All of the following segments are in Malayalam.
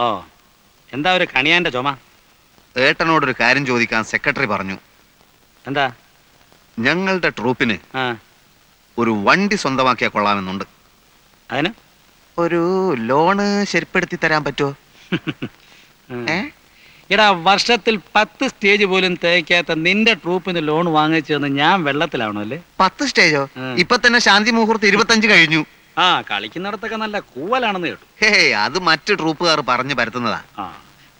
ഓ, എന്താ ഒരു കണിയാന്റെ ചുമ? ഏട്ടനോടൊരു കാര്യം ചോദിക്കാൻ സെക്രട്ടറി പറഞ്ഞു. എന്താ? ഞങ്ങളുടെ ട്രൂപ്പിന് ആ, ഒരു വണ്ടി സ്വന്തമാക്കിയാൽ കൊള്ളാമെന്നുണ്ട്. അതിന് ഒരു ലോണ് ശരിപ്പെടുത്തി തരാൻ പറ്റുമോ? ഏ എടാ, വർഷത്തിൽ 10 സ്റ്റേജ് പോലും തേക്കാത്ത നിന്റെ ട്രൂപ്പിന് ലോൺ വാങ്ങിച്ചതെന്ന് ഞാൻ വെള്ളത്തിലാവണോ അല്ലേ? 10 സ്റ്റേജോ? ഇപ്പൊ തന്നെ ശാന്തി മുഹൂർത്തം 25 കഴിഞ്ഞു. ആ, കളിക്കുന്നിടത്തൊക്കെ നല്ല കൂവലാണെന്ന് കേട്ടു. ഹേ, അത് മറ്റു ട്രൂപ്പുകാർ പറഞ്ഞു പരത്തുന്നതാ. ആ,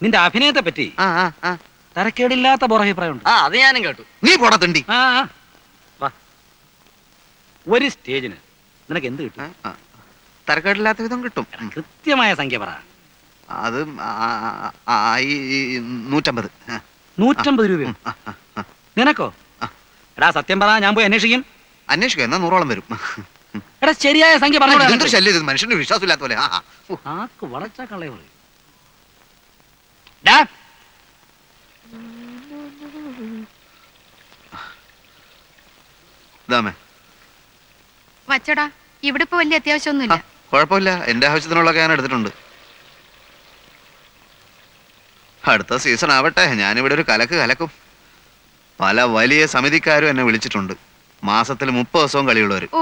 നിന്റെ അഭിനയത്തെ പറ്റി ആ ആ ആ തരക്കേടില്ലാത്ത പുറഭിപ്രായമുണ്ട്. അത് ഞാനും കേട്ടു. നീ പോടത്തുണ്ടി. ആ, ആ. വാ. ഒരു സ്റ്റേജിന് നിനക്ക് എന്ത് കിട്ടും? തരക്കേടില്ലാത്ത വിധം കിട്ടും. കൃത്യമായ സംഖ്യ പറ. അത് 150. 150 രൂപയോ? നിനക്കോ? എടാ, സത്യം പറ, ഞാൻ പോയി അന്വേഷിക്കും. അന്വേഷിക്കുക, എന്നാ 100ഓളം വരും. എടാ, ശരിയായ സംഖ്യ പറഞ്ഞു. എന്തൊരു ശല്യം ഇത്, മനുഷ്യന്റെ വിശ്വാസമില്ലാത്ത പോലെ. ആക്ക് വളച്ചാ കള്ളേ പറയും. വച്ചടാ, ഇവിടെ ഇപ്പൊ വലിയ അത്യാവശ്യമൊന്നുമില്ല. കുഴപ്പമില്ല, എന്റെ ആവശ്യത്തിനുള്ളൊക്കെ ഞാൻ എടുത്തിട്ടുണ്ട്. അടുത്ത സീസൺ ആവട്ടെ, ഞാനിവിടെ ഒരു കലക്ക് കലക്കും. പല വലിയ സമിതിക്കാരും എന്നെ വിളിച്ചിട്ടുണ്ട്. മാസത്തിൽ 30 ദിവസവും കളിയുള്ളവർ. ഓ,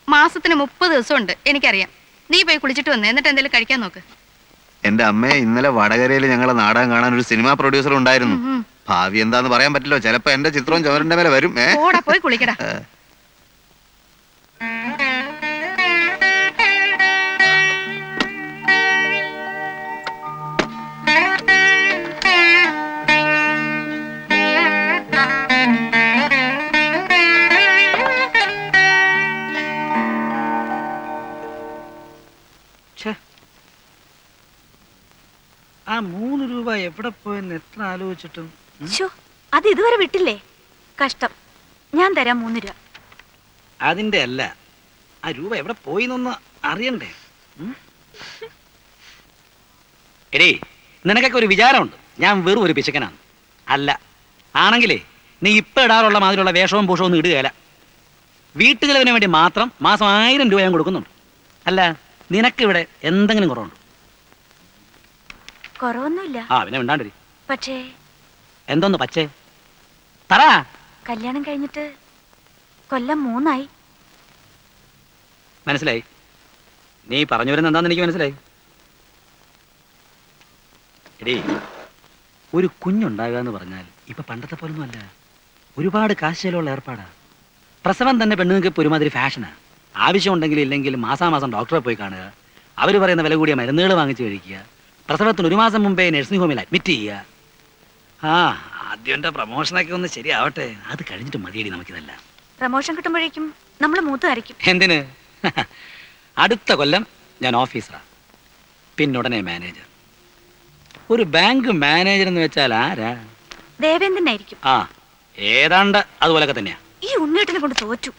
മാസത്തിന് 30 ദിവസം ഉണ്ട്, എനിക്കറിയാം. നീ പോയി കുളിച്ചിട്ട് വന്നേ, എന്നിട്ട് എന്തെങ്കിലും കഴിക്കാൻ നോക്ക്. എന്റെ അമ്മയെ ഇന്നലെ വടകരയിൽ ഞങ്ങളെ നാടകം കാണാൻ ഒരു സിനിമാ പ്രൊഡ്യൂസർ ഉണ്ടായിരുന്നു. ഭാവി എന്താന്ന് പറയാൻ പറ്റില്ലോ, ചിലപ്പോ എന്റെ ചിത്രവും ചുവരിന്റെ മേലെ വരും. പോയി കുളിക്കടാ. ആ 3 രൂപ എവിടെ പോയെന്ന് എത്ര ആലോചിച്ചിട്ടും അത് ഇതുവരെ വിട്ടില്ലേ? കഷ്ടം. ഞാൻ തരാം 3 രൂപ. അതിന്റെ അല്ല, ആ രൂപ എവിടെ പോയിന്നൊന്ന് അറിയണ്ടേ? എടേ, നിനക്കൊക്കെ ഒരു വിചാരമുണ്ട് ഞാൻ വെറും ഒരു പിശുക്കനാണ്. അല്ല, ആണെങ്കിലേ നീ ഇപ്പൊ ഇടാറുള്ള മാതിരിയുള്ള വേഷവും പൂഷവും ഒന്നും ഇടുകയല്ല. വീട്ടുചെലവിന് വേണ്ടി മാത്രം മാസം 1000 രൂപ ഞാൻ കൊടുക്കുന്നുണ്ട്. അല്ല, നിനക്കിവിടെ എന്തെങ്കിലും കുറവുണ്ടോ? കുറവൊന്നുമില്ല. ആ, പിന്നെ മിണ്ടാണ്ടിരി. പക്ഷേ എന്തോന്ന് പച്ചേ പറ. കല്യാണം കഴിഞ്ഞിട്ട് കൊല്ലം 3 ആയി. മനസ്സിലായി. നീ പറഞ്ഞു വരുന്ന എന്താന്ന് എനിക്ക് മനസ്സിലായി. എടീ, ഒരു കുഞ്ഞുണ്ടാകുക എന്ന് പറഞ്ഞാൽ ഇപ്പൊ പണ്ടത്തെ പോലൊന്നും അല്ല. ഒരുപാട് കാശുള്ള ഏർപ്പാടാ. പ്രസവം തന്നെ പെണ്ണുങ്ങൾക്ക് ഇപ്പൊ ഒരുമാതിരി ഫാഷനാ. ആവശ്യമുണ്ടെങ്കിലും ഇല്ലെങ്കിലും മാസാമാസം ഡോക്ടറെ പോയി കാണുക, അവർ പറയുന്ന വില കൂടിയ മരുന്നുകൾ വാങ്ങിച്ച് കഴിക്കുക, പ്രസവത്തിന് 1 മാസം മുമ്പേ നഴ്സിംഗ് ഹോമിൽ അഡ്മിറ്റ് ചെയ്യുക. ആ, ആദ്യം എൻ്റെ പ്രമോഷനൊക്കെ ഒന്ന് ശരിയാവട്ടെ, അത് കഴിഞ്ഞിട്ട് മതിയടി നമുക്കിതല്ല. പ്രമോഷൻ കിട്ടുമ്പോഴേക്കും നമ്മൾ മൂത്തുകാരിക്കും. എന്തിന്? അടുത്ത കൊല്ലം ഞാൻ ഓഫീസറാ, പിന്നുടനെ മാനേജർ. ഒരു ബാങ്ക് മാനേജർ എന്ന് വെച്ചാൽ ആരാ? ദേവേന്ദ്രനായിരിക്കും. ആ, ഏതാണ്ട് അതുപോലൊക്കെ തന്നെയാ. ഈ ഉണ്ണേട്ടിനെ കൊണ്ട് തോറ്റു.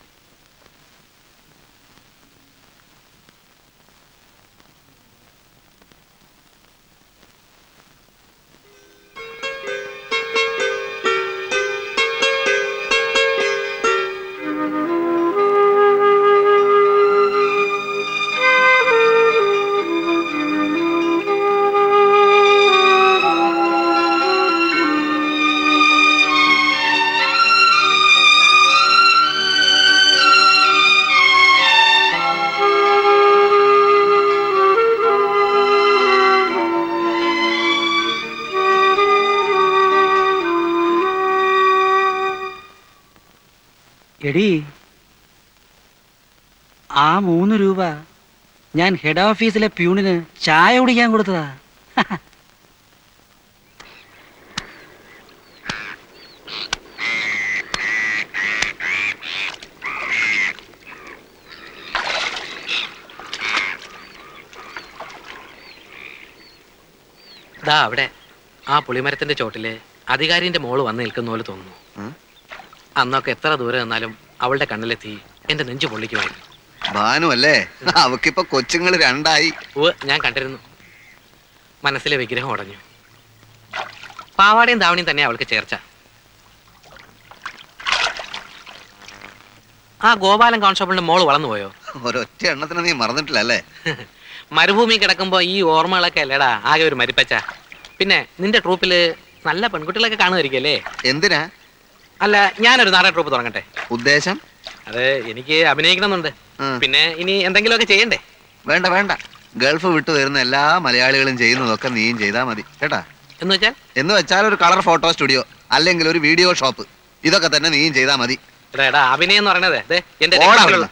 എടീ, ആ 3 രൂപ ഞാൻ ഹെഡ് ഓഫീസിലെ പ്യൂണിന് ചായ കുടിക്കാൻ കൊടുത്തതാ. ദാ അവിടെ ആ പുളിമരത്തിന്റെ ചോട്ടില് അധികാരിന്റെ മോള് വന്ന് നിൽക്കുന്ന പോലെ തോന്നുന്നു. അന്നൊക്കെ എത്ര ദൂരെ നിന്നാലും അവളുടെ കണ്ണിലെത്തി എന്റെ നെഞ്ചു പൊള്ളിക്കുമായിരുന്നു. ഭാനു അല്ലേ? അവക്കിപ്പോ കൊച്ചുങ്ങൾ 2 ആയി. ഞാൻ കണ്ടിരുന്നു. മനസ്സിലെ വിഗ്രഹം ഉടഞ്ഞു. പാവാടയും ധാവണിയും തന്നെ അവൾക്ക് ചേർച്ച. ആ ഗോപാലൻ കോൺസ്റ്റബിളിന്റെ മോള് വളർന്നു പോയോ? ഒരൊറ്റ എണ്ണത്തിന് നീ മറന്നിട്ടില്ല അല്ലേ? മരുഭൂമി കിടക്കുമ്പോ ഈ ഓർമ്മകളൊക്കെ അല്ലേടാ ആകെ ഒരു മരിപ്പച്ച. പിന്നെ നിന്റെ ട്രൂപ്പില് നല്ല പെൺകുട്ടികളൊക്കെ കാണുമായിരിക്കും. എന്തിനാ? അല്ല, ഞാനൊരു നാടൻ ട്രൂപ്പ് തുടങ്ങട്ടെ. ഉദ്ദേശം? അത് എനിക്ക് അഭിനയിക്കണമെന്നുണ്ട്. ഉം. പിന്നെ ഇനി എന്തെങ്കിലുമൊക്കെ ചെയ്യണ്ടേ? വേണ്ട വേണ്ട, ഗൾഫ് വിട്ടു വരുന്ന എല്ലാ മലയാളികളും ചെയ്യുന്നതൊക്കെ നീയും ചെയ്താൽ മതി കേട്ടാ. എന്ന് വെച്ചാൽ എന്ന് വെച്ചാൽ ഒരു കളർ ഫോട്ടോ സ്റ്റുഡിയോ അല്ലെങ്കിൽ ഒരു വീഡിയോ ഷോപ്പ്, ഇതൊക്കെ തന്നെ നീയും ചെയ്താൽ മതി. എടാ അഭിനയം എന്ന് പറയണത് എന്റെ ഓടാ രക്തത്തിലുള്ള- അവിടുന്ന്.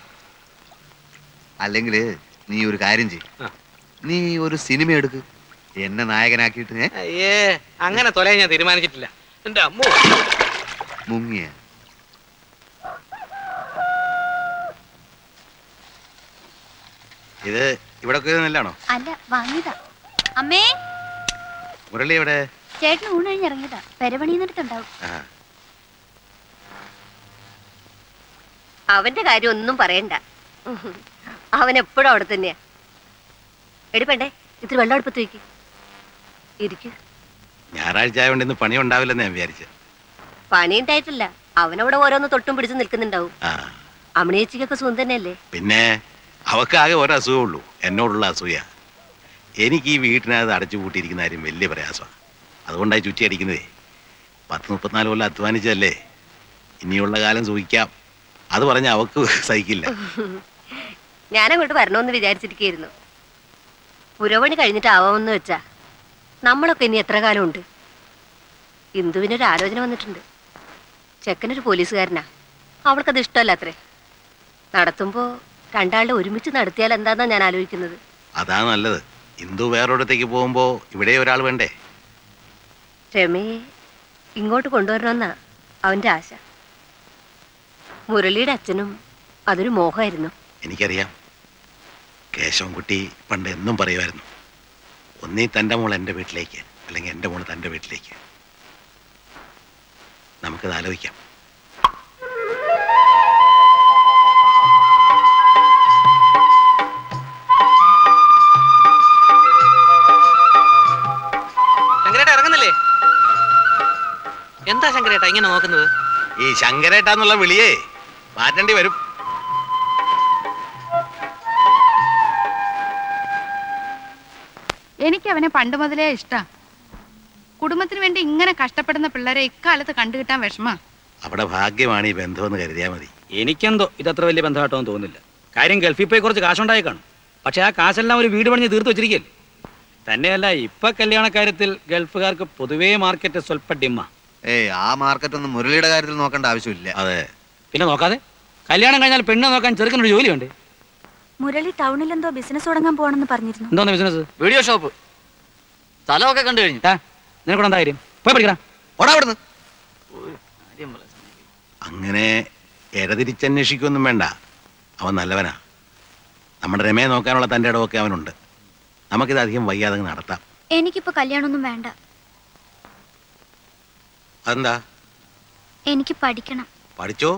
അല്ലെങ്കിൽ നീ ഒരു കാര്യം ചെയ്യും, ആ. നീ ഒരു സിനിമ എടുക്ക്, എന്നെ നായകനാക്കിയിട്ട് അയ്യേ, അങ്ങനെ തൊലയാൻ ഞാൻ തീരുമാനിച്ചിട്ടില്ല. എന്റെ അമ്മോ. മുങ്ങിയ. ഇത് ഇവിടെ നെല്ലാണോ? അല്ല, വാങ്ങിയതാ. അമ്മേ, മുരളി എവിടെ? ചേട്ടന് ഊണ് കഴിഞ്ഞ് ഇറങ്ങിയതാ. പെരപണിയുന്നിടത്തുണ്ടാവും. അവന്റെ കാര്യം ഒന്നും പറയണ്ട. അവൻ എപ്പോഴും അവിടെ തന്നെയാ. എടുപ്പണ്ടേ, ഇത്തിരി വെള്ളം അടുപ്പത്ത് വയ്ക്ക്. ഇരിക്കു. ഞായറാഴ്ച ആയതുകൊണ്ട് ഇന്ന് പണി ഉണ്ടാവില്ലെന്ന് ഞാൻ വിചാരിച്ചു. പണിയുണ്ടായിട്ടില്ല, അവനവിടെ ഓരോന്ന് തൊട്ടും പിടിച്ച് നിൽക്കുന്നുണ്ടാവും. അമ്മണിയേച്ചിക്കൊക്കെ സുഖം തന്നെയല്ലേ? പിന്നെ അവക്കാകെ ഒരസുഖമുള്ളൂ, എന്നോടുള്ള അസൂയ. എനിക്ക് ഈ വീട്ടിനകത്ത് അടച്ചു പൂട്ടിയിരിക്കുന്ന കാര്യം വലിയ പ്രയാസമാണ്. അതുകൊണ്ടായി ചുറ്റി അടിക്കുന്നതേ. 10-34 കൊല്ലം അധ്വാനിച്ചതല്ലേ, ഇനിയുള്ള കാലം സൂഹിക്കാം. അത് പറഞ്ഞ അവക്ക് സഹിക്കില്ല. ഞാനങ്ങോട്ട് വരണമെന്ന് വിചാരിച്ചിരിക്കുന്നു. പുരവണി കഴിഞ്ഞിട്ടാവാമെന്ന് വെച്ചാ നമ്മളൊക്കെ ഇനി എത്ര കാലമുണ്ട്? ഇന്ദുവിനൊരു ആലോചന വന്നിട്ടുണ്ട്. ചെക്കനൊരു പോലീസുകാരനാ, അവൾക്കത് ഇഷ്ടമല്ല അത്രേ. നടത്തുമ്പോ രണ്ടാളുടെ ഒരുമിച്ച് നടത്തിയാൽ എന്താന്നാ ഞാൻ ആലോചിക്കുന്നത്. അതാ നല്ലത്. ഇന്ദു വേറൊരിടത്തേക്ക് പോകുമ്പോ ഇവിടെ ഒരാൾ വേണ്ടേ? രമയെ ഇങ്ങോട്ട് കൊണ്ടുവരണമെന്നാ അവന്റെ ആശ. മുരളിയുടെ അച്ഛനും അതൊരു മോഹമായിരുന്നു. എനിക്കറിയാം. കേശവൻകുട്ടി പണ്ട് എന്നും പറയുമായിരുന്നു, ഒന്നീ തൻ്റെ മോൾ എൻ്റെ വീട്ടിലേക്ക്, അല്ലെങ്കിൽ എൻ്റെ മോൾ തൻ്റെ വീട്ടിലേക്ക്. നമുക്കത് ആലോചിക്കാം. ശങ്കരേട്ട ഇറങ്ങുന്നില്ലേ? എന്താ ശങ്കരേട്ട ഇങ്ങനെ നോക്കുന്നത്? ഈ ശങ്കരേട്ടാന്നുള്ള വിളിയേ മാറ്റേണ്ടി വരും. എനിക്ക് അവനെ പണ്ട് മുതലേ ഇഷ്ടാ. കുടുംബത്തിന് വേണ്ടി ഇങ്ങനെ കഷ്ടപ്പെടുന്ന പിള്ളേരെ ഇക്കാലത്ത് കണ്ടുകിട്ടാൻ വിഷമാ. അവിടെ ഭാഗ്യമാണ് ഈ ബന്ധമെന്ന് കരുതിയാൽ മതി. എനിക്കെന്തോ ഇതത്ര വലിയ ബന്ധമായിട്ടൊന്നും തോന്നുന്നില്ല. കാര്യം ഗൾഫിൽ പോയി കുറച്ച് കാശുണ്ടായി കാണും. പക്ഷെ ആ കാശെല്ലാം ഒരു വീട് പണിഞ്ഞ് തീർത്ത് വെച്ചിരിക്കല്ലേ. തന്നെയല്ല, ഇപ്പൊ കല്യാണക്കാര്യത്തിൽ ഗൾഫുകാർക്ക് പൊതുവേ മാർക്കറ്റ് സ്വല്പ ഡിമ്മ. ആ മാർക്കറ്റ് ഒന്നും മുരളിയുടെ കാര്യത്തിൽ നോക്കേണ്ട ആവശ്യമില്ല. അതെ. പിന്നെ നോക്കാതെ കല്യാണം കഴിഞ്ഞാൽ പെണ്ണ് നോക്കാൻ ചെറുക്കനൊരു ജോലി വേണ്ടേ? മുരളി ടൗണിൽ എന്തോ ബിസിനസ് തുടങ്ങാൻ പോകണമെന്ന് പറഞ്ഞിരുന്നു. എന്തോന്ന് ബിസിനസ്? Video shop. സ്ഥലമൊക്കെ കണ്ടു കഴിഞ്ഞു. നിനക്കൂടെ എന്താ കാര്യം? പോയി പഠിക്കണം. ഓടാ അവിടുന്ന്. അങ്ങനെ ഇരതിരിച്ചന്വേഷിക്കൊന്നും വേണ്ട. അവൻ നല്ലവനാ. നമ്മുടെ രമയെ നോക്കാനുള്ള തൻ്റെ ഇടമൊക്കെ അവനുണ്ട്. നമുക്കിത് അധികം വയ്യാതെ നടത്താം. എനിക്കിപ്പോ കല്യാണമൊന്നും വേണ്ട. അതെന്താ? എനിക്ക് പഠിക്കണം. പഠിച്ചോ.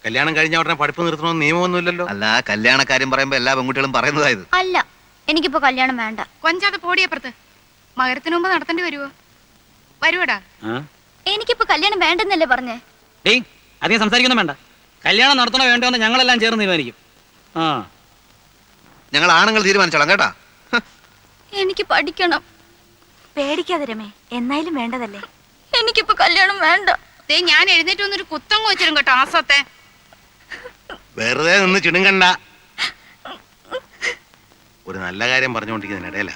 കല്യാണം കഴിഞ്ഞ ഉടനെ പഠിപ്പ് നിർത്തണമെന്ന് നിയമമൊന്നുമില്ലല്ലോ. അല്ല, കല്യാണക്കാര്യം പറയുമ്പോ എല്ലാ പെൺകുട്ടികളും പറയുന്നതായത്. അല്ല, എനിക്കിപ്പോ കല്യാണം വേണ്ട. കൊഞ്ചാതെ പോടിയപ്പുറത്ത്. മകരത്തിന് മുമ്പ് നടത്തേണ്ടി വരുവോ? വരുവടാ. എനിക്കിപ്പോ കല്യാണം വേണ്ടെന്നല്ലേ പറഞ്ഞേ? ഡേയ്, അധികം സംസാരിക്കൊന്നും വേണ്ട. കല്യാണം നടത്തണോ വേണ്ടോ എന്ന് ഞങ്ങളെല്ലാം ചേർന്ന് തീരുമാനിക്കും. ഞങ്ങൾ ആണുങ്ങൾ തീരുമാനിച്ചോളാം കേട്ടാ. എനിക്ക് പഠിക്കണം. പേടിക്കാതെ രമേ, എന്നായാലും വേണ്ടതല്ലേ. എനിക്കിപ്പോ കല്യാണം വേണ്ട. ഞാൻ എഴുന്നേറ്റ് വന്നൊരു കുത്തങ്ങ് വെച്ചിരും കേട്ടോ ആസത്തെ. വെറുതെ നിന്ന് ചിടുങ്കണ്ട. ഒരു നല്ല കാര്യം പറഞ്ഞുകൊണ്ടിരിക്കുന്നതിനിടയില.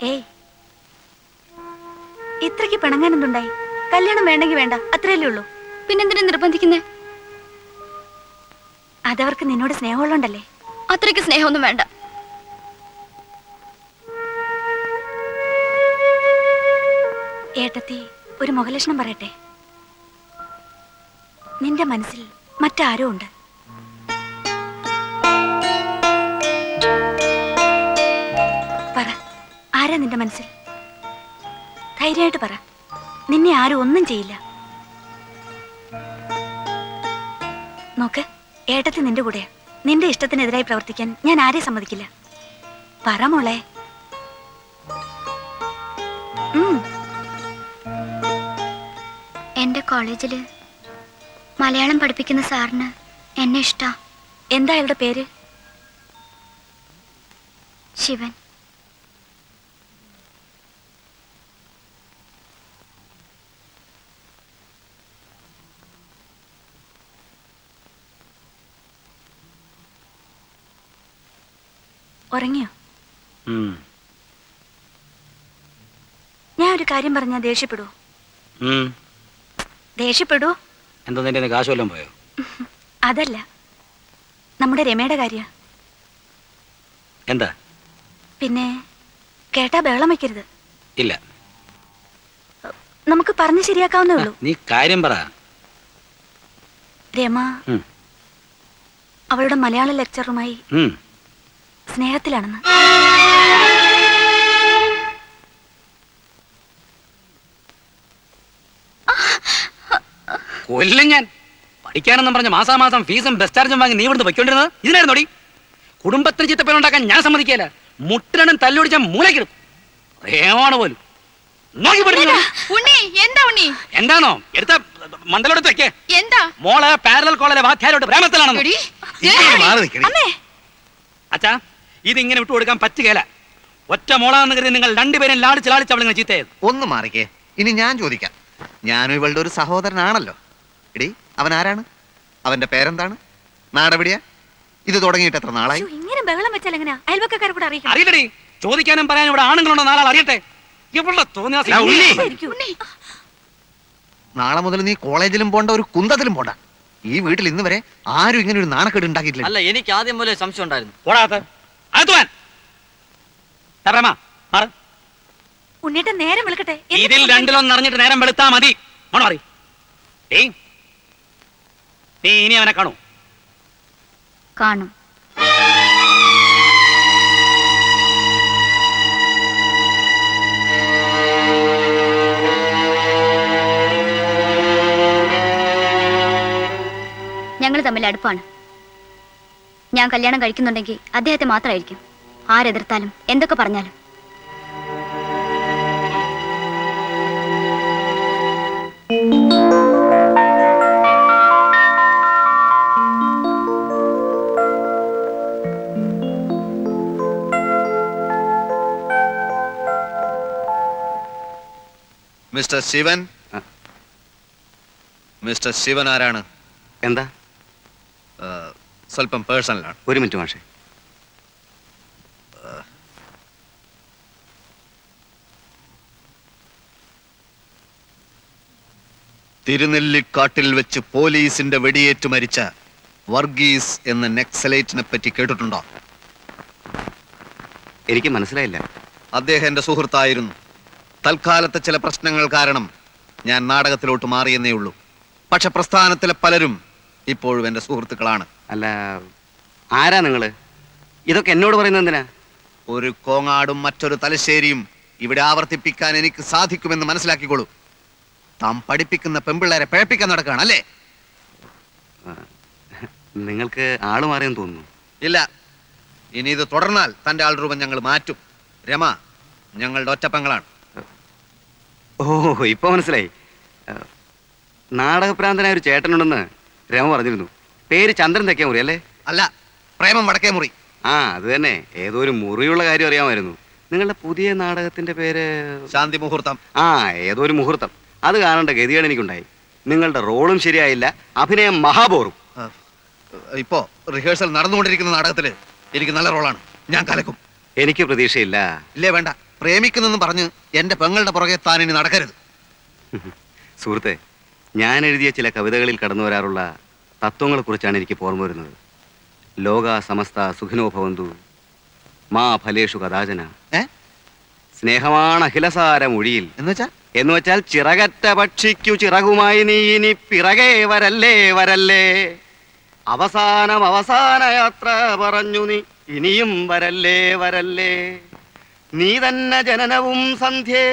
ഏയ്, ഇത്രയ്ക്ക് പിണങ്ങാൻ എന്തുണ്ടായി? കല്യാണം വേണ്ടെങ്കിൽ വേണ്ട, അത്രയല്ലേ ഉള്ളൂ. പിന്നെന്തിനാ നിർബന്ധിക്കുന്നേ? അതവർക്ക് നിന്നോട് സ്നേഹമുള്ളണ്ടല്ലേ. അത്രയ്ക്ക് സ്നേഹമൊന്നും വേണ്ട. ഏട്ടത്തി, ഒരു മുഖലക്ഷണം പറയട്ടെ. നിന്റെ മനസ്സിൽ മറ്റാരോ ഉണ്ട്. പറ, ആരാ നിന്റെ മനസ്സിൽ? ധൈര്യമായിട്ട് പറ. നിന്നെ ആരും ഒന്നും ചെയ്യില്ല. നോക്ക്, ഏട്ടത്തി നിന്റെ കൂടെയാ. നിന്റെ ഇഷ്ടത്തിനെതിരായി പ്രവർത്തിക്കാൻ ഞാൻ ആരെയും സമ്മതിക്കില്ല. പറ മോളെ. എന്റെ കോളേജില് മലയാളം പഠിപ്പിക്കുന്ന സാറിന് എന്നെ ഇഷ്ടാ. എന്താ അയാളുടെ പേര്? ശിവൻ. ഉറങ്ങിയോ? ഞാൻ ഒരു കാര്യം പറഞ്ഞാ ദേഷ്യപ്പെടുവോ? ദേഷ്യപ്പെടൂ? എന്താ നിന്റെ കാശ് വല്ലതും പോയോ? അതല്ല, നമ്മുടെ രമയുടെ കാര്യ. എന്താ? പിന്നെ കേട്ടാ ബഹളം വയ്ക്കരുത്. ഇല്ല, നമുക്ക് പറഞ്ഞു ശരിയാക്കാവുന്നേ ഉള്ളൂ. നീ കാര്യം പറ. രമ അവളുടെ മലയാള ലെക്ചറുമായി സ്നേഹത്തിലാണെന്ന്. കൊല്ലും ഞാൻ. പഠിക്കാനെന്നും പറഞ്ഞ മാസാമാസം ഫീസും ബസ് ചാർജും വാങ്ങി നീ ഇവിടുന്ന് പൊയ്ക്കൊണ്ടിരുന്നത് ഇതിനായിരുന്നോടി? കുടുംബത്തിന് ചിത്തപ്പേരുണ്ടാക്കാൻ ഞാൻ സമ്മതിക്കില്ല. മുട്ടിനും തല്ലുപിടിച്ച മൂലക്കിടും. പ്രേമാണ് പോലും. നോക്കി പഠിക്കുന്നു. ഉണ്ണി എന്താ ഉണ്ണി? എന്താണോ എടുത്ത മണ്ടലോടത്ത് വെക്കേ? എന്താ മോള് പാരലൽ കോളേജിലെ വാധ്യാരോട്ട് പ്രേമത്തിലാണെന്ന്. എടി, അച്ഛാ, ഇതിങ്ങനെ വിട്ടുകൊടുക്കാൻ പറ്റുകയില്ല. ഒറ്റ മോളാന്ന് കരുതി നിങ്ങൾ രണ്ടുപേരും ലാടിച്ച് ലാടിച്ച് അവളിങ്ങനെ ചീത്തയത്. ഒന്ന് മാറിക്കേ. ഇനി ഞാൻ ചോദിക്കാം. ഞാനും ഇവളുടെ ഒരു സഹോദരനാണല്ലോ. എടി, അവൻ ആരാണ്? അവന്റെ പേരെന്താണ്? നാടെവിടെയാ? ഇത് തുടങ്ങിയിട്ട് എത്ര നാളായി? അയ്യോ, ഇങ്ങനെ ബഹളം വെച്ചാൽ എങ്ങനെയാ? അയൽവക്കാരെ കൂടെ അറിയിക്കണം. അറിയില്ലടി, ചോദിക്കാനും പറയാനും ഇവിടെ ആണുങ്ങളുണ്ടോ? നാലാൾ അറിയട്ടെ. ഇവളുടെ തോന്നിയ ഉണ്ണി, നാളെ മുതൽ നീ കോളേജിലും പോണ്ട, ഒരു കുന്തത്തിലും പോണ്ട. ഈ വീട്ടിൽ ഇന്ന് വരെ ആരും ഇങ്ങനെ ഒരു നാണക്കേട് ഉണ്ടാക്കിയിട്ടില്ല. അല്ല, എനിക്ക് ആദ്യം മുതലേ സംശയം ഉണ്ടായിരുന്നു. ഉണ്ണിയുടെ നേരം വിളിക്കട്ടെ. ഇതിൽ രണ്ടിലൊന്നും അറിഞ്ഞിട്ട് നേരം വെളുത്താ മതി. മാറി നീ ഇനി അവനെ കാണൂ. കാണും. ഞങ്ങൾ തമ്മിൽ അടുപ്പാണ്. ഞാൻ കല്യാണം കഴിക്കുന്നുണ്ടെങ്കിൽ അദ്ദേഹത്തെ മാത്രമായിരിക്കും. ആരെതിർത്താലും എന്തൊക്കെ പറഞ്ഞാലും. മിസ്റ്റർ ശിവൻ. മിസ്റ്റർ ശിവൻ ആരാണ്? എന്താ? സ്വല്പം പേഴ്സണലാണ്. ഒരു മിനിറ്റ് മാഷേ. തിരുനെല്ലിക്കാട്ടിൽ വെച്ച് പോലീസിന്റെ വെടിയേറ്റ് മരിച്ച വർഗീസ് എന്ന നെക്സലൈറ്റിനെ പറ്റി കേട്ടിട്ടുണ്ടോ? എനിക്ക് മനസ്സിലായില്ല. അദ്ദേഹം എന്റെ സുഹൃത്തായിരുന്നു. തൽക്കാലത്തെ ചില പ്രശ്നങ്ങൾ കാരണം ഞാൻ നാടകത്തിലോട്ട് മാറിയെന്നേ ഉള്ളൂ. പക്ഷെ പ്രസ്ഥാനത്തിലെ പലരും ഇപ്പോഴും എന്റെ സുഹൃത്തുക്കളാണ്. അല്ല, ആരാ നിങ്ങള്? ഇതൊക്കെ എന്നോട് പറയുന്നത് എന്തിനാ? ഒരു കോങ്ങാടും മറ്റൊരു തലശ്ശേരിയും ഇവിടെ ആവർത്തിപ്പിക്കാൻ എനിക്ക് സാധിക്കുമെന്ന് മനസ്സിലാക്കിക്കോളൂ. താൻ പഠിപ്പിക്കുന്ന പെമ്പിള്ളേരെ പിഴപ്പിക്കാൻ നടക്കുകയാണ് അല്ലേ? നിങ്ങൾക്ക് ആള് മാറിയെന്ന് തോന്നുന്നു. ഇല്ല, ഇനി ഇത് തുടർന്നാൽ തന്റെ ആൾ രൂപം ഞങ്ങൾ മാറ്റും. രമ ഞങ്ങളുടെ ഒറ്റപ്പെങ്ങളാണ്. ഓ, ഇപ്പൊ മനസ്സിലായി. നാടകപ്രാന്തനായ ഒരു ചേട്ടനുണ്ടെന്ന് രമ പറഞ്ഞിരുന്നു. പേര് ചന്ദ്രൻ തെക്കേ മുറി അല്ലേ? അല്ല, പ്രേമം വടക്കേ മുറി. ആ, അത് തന്നെ. ഏതോ ഒരു മുറിയുള്ള കാര്യം അറിയാമായിരുന്നു. നിങ്ങളുടെ പുതിയ നാടകത്തിന്റെ പേര്? ശാന്തി മുഹൂർത്തം. ആ, ഏതോ ഒരു മുഹൂർത്തം. അത് കാണേണ്ട ഗതികേട് എനിക്കുണ്ടായി. നിങ്ങളുടെ റോളും ശരിയായില്ല, അഭിനയം മഹാബോറും. ഇപ്പോ റിഹേഴ്സൽ നടന്നുകൊണ്ടിരിക്കുന്ന നാടകത്തില് എനിക്ക് നല്ല റോളാണ്. ഞാൻ കലക്കും. എനിക്ക് പ്രതീക്ഷയില്ല. ഇല്ലേ, വേണ്ട. പ്രേമിക്കുന്നെന്ന് പറഞ്ഞ് എന്റെ പെങ്ങളുടെ പുറകെ താൻ ഇനി നടക്കരുത്. സുഹൃത്തെ, ഞാൻ എഴുതിയ ചില കവിതകളിൽ കടന്നു വരാറുള്ള തത്വങ്ങളെ കുറിച്ചാണ് എനിക്ക് ഓർമ്മ വരുന്നത്. ലോക സമസ്ത സുഖിനോ ഭവന്തു, മാ ഫലേഷു കഥാചന. സ്നേഹമാണ് അഖിലസാര മൊഴിയിൽ എന്ന് വെച്ചാൽ ചിറകറ്റ പക്ഷിക്കു ചിറകുമായി നീ ഇനി പിറകെ വരല്ലേ വരല്ലേ. അവസാന യാത്ര പറഞ്ഞു നീ ഇനിയും വരല്ലേ വരല്ലേ. നീ തന്നെ ജനനവും സന്ധ്യേ,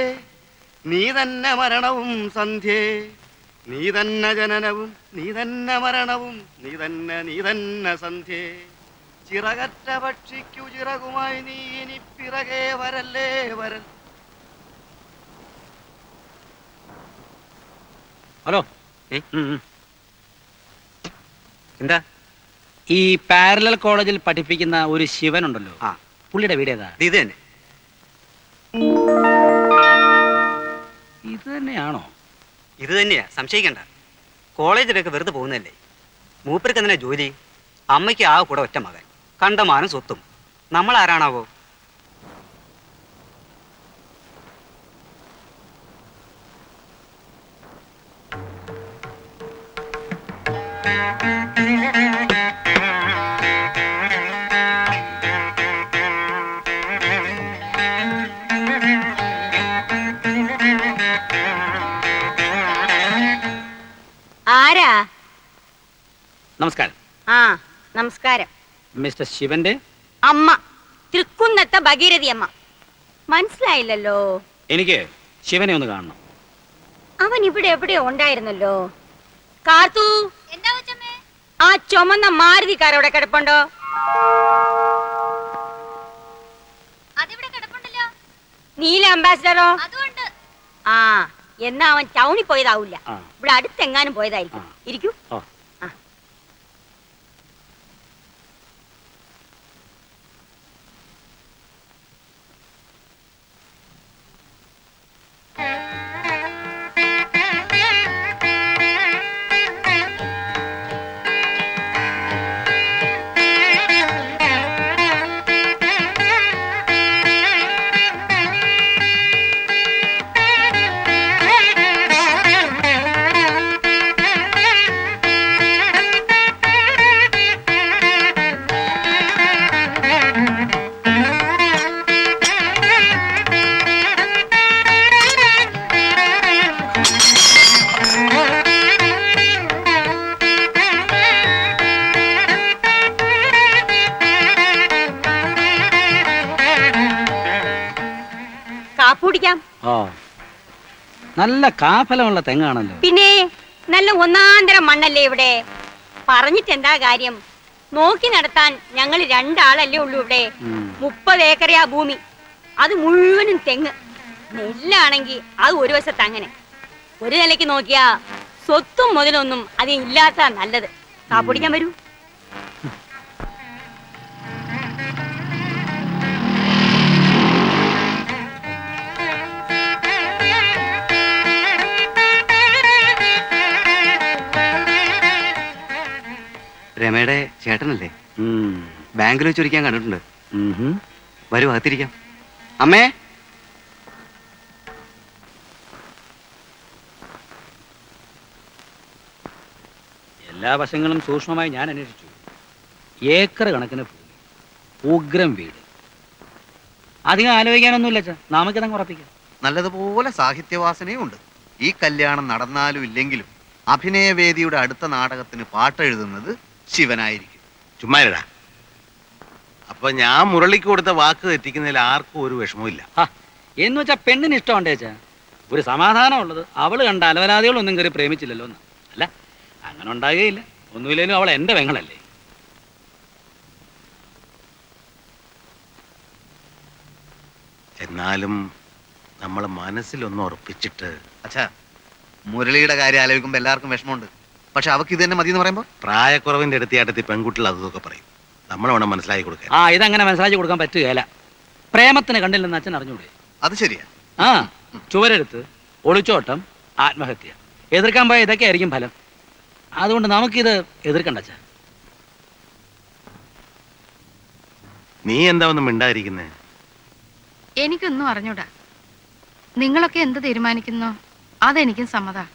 നീ തന്നെ മരണവും സന്ധ്യേ. നീ തന്നെ ജനനവും നീ തന്നെ മരണവും നീ തന്നെ സന്ധ്യേ. ചിറകറ്റ പക്ഷിക്കു ചിറകുമായി നീ ഇനി പിറകെ വരല്ലേ വരൽ. ഹലോ, എന്താ? ഈ പാരലൽ കോളേജിൽ പഠിപ്പിക്കുന്ന ഒരു ശിവൻ ഉണ്ടല്ലോ, ആ, പുള്ളിയുടെ വീട് ഏതാ? ഇത് തന്നെ. ഇത് തന്നെയാണോ? ഇത് തന്നെയാ, സംശയിക്കണ്ട. കോളേജിലൊക്കെ വെറുതെ പോകുന്നതല്ലേ. മൂപ്പർക്ക് എന്തിനാ ജോലി? അമ്മയ്ക്ക് ആ കൂടെ ഒറ്റ മകൻ, കണ്ടമാനം സ്വത്തും. നമ്മൾ ആരാണാവോ? ആരാ? നമസ്കാരം. ആ, നമസ്കാരം. മിസ്റ്റർ ശിവന്റെ അമ്മ, തൃക്കുന്നത്തെ ഭഗീരഥി അമ്മ. മനസ്സിലായില്ലല്ലോ. എനിക്ക് ശിവനെ ഒന്ന് കാണണം. അവൻ ഇവിടെ എവിടെയോ ഉണ്ടായിരുന്നല്ലോ. കാർത്തു, ആ ചുമന്ന മാരുതി കാർ അവിടെ കിടപ്പുണ്ടോ? നീല അംബാസിഡറോ? ആ, എന്നാ അവൻ ടൗണിൽ പോയതാവൂല. ആ. ഇവിടെ അടുത്തെങ്ങാനും പോയതായിരിക്കും. ഇരിക്കൂ. ഓ. ആ. കാപ്പി കുടിക്കാം. ഓ, നല്ല കാഫലമുള്ള തെങ്ങാണല്ലോ. പിന്നെ നല്ല ഒന്നാന്തരം മണ്ണല്ലേ ഇവിടെ. പറഞ്ഞിട്ട് എന്താ കാര്യം? നോക്കി നടത്താൻ ഞങ്ങൾ രണ്ടാളല്ലേ ഉള്ളൂ ഇവിടെ. 30 ഏക്കറിയാ ഭൂമി, അത് മുഴുവനും തെങ്ങ്. നെല്ലാണെങ്കി അത് ഒരു വശത്ത് അങ്ങനെ. ഒരു നിലയ്ക്ക് നോക്കിയാ സ്വത്തും മുതലൊന്നും അത് ഇല്ലാത്ത നല്ലത്. കാപ്പിടിക്കാൻ വരൂ. രമയുടെ ചേട്ടനല്ലേ? ബാങ്കിൽ വെച്ച് ഒരിക്കാൻ കണ്ടിട്ടുണ്ട്. വരൂ, അകത്തിരിക്കാം. അമ്മേ, എല്ലാ വശങ്ങളും സൂക്ഷ്മമായി ഞാൻ അന്വേഷിച്ചു. ഏക്കർ കണക്കിന് ഭൂമി, ഉഗ്രം വീട്. അധികം ആലോചിക്കാനൊന്നുമില്ല അച്ഛാ, നമുക്കിതങ്ങ് ഉറപ്പിക്കാം. നല്ലതുപോലെ സാഹിത്യവാസനയും ഉണ്ട്. ഈ കല്യാണം നടന്നാലും ഇല്ലെങ്കിലും അഭിനയവേദിയുടെ അടുത്ത നാടകത്തിന് പാട്ടെഴുതുന്നത് ശിവനായിരിക്കും. ചുമ്മാരടാ. അപ്പൊ ഞാൻ മുരളിക്ക് കൊടുത്ത വാക്ക് തെറ്റിക്കുന്നതിൽ ആർക്കും ഒരു വിഷമവും ഇല്ല. എന്ന് വെച്ചാ പെണ്ണിന് ഇഷ്ടമുണ്ടേ അച്ഛാ. ഒരു സമാധാനം ഉള്ളത് അവള് കണ്ട അലവലാദികളൊന്നും കയറി പ്രേമിച്ചില്ലല്ലോ എന്ന്. അല്ല, അങ്ങനെ ഉണ്ടാകുകയില്ല. ഒന്നുമില്ലേലും അവൾ എന്റെ പെങ്ങളല്ലേ. എന്നാലും നമ്മളെ മനസ്സിലൊന്ന് ഉറപ്പിച്ചിട്ട്. അച്ഛാ, മുരളിയുടെ കാര്യം ആലോചിക്കുമ്പോൾ എല്ലാവർക്കും വിഷമമുണ്ട്. പക്ഷെ അവക്ക് ഇത് തന്നെ മതി എന്ന് പറയുമ്പോൾ പ്രായക്കുറവിന്റെ അടുത്തിയാട്ടത്തിൽ പെൺകുട്ടികൾ അതൊക്കെ പറയും. നമ്മൾ വേണം മനസ്സിലാക്കി കൊടുക്കാൻ. ഇതങ്ങനെ മനസ്സിലാക്കി കൊടുക്കാൻ പറ്റുകയില്ല. പ്രേമത്തിന് കണ്ടില്ലെന്ന് അച്ഛൻ അറിഞ്ഞൂടെ? അത് ശരിയാ. ചുവരെടുത്ത്, ഒളിച്ചോട്ടം, ആത്മഹത്യ, എതിർക്കാൻ പോയ ഇതൊക്കെ ആയിരിക്കും ഫലം. അതുകൊണ്ട് നമുക്കിത് എതിർക്കണ്ട അച്ഛാ. നീ എന്താ ഒന്നും മിണ്ടാതിരിക്കുന്നേ? എനിക്കൊന്നും അറിഞ്ഞൂടാ. നിങ്ങളൊക്കെ എന്ത് തീരുമാനിക്കുന്നോ അതെനിക്കും സമ്മതാ.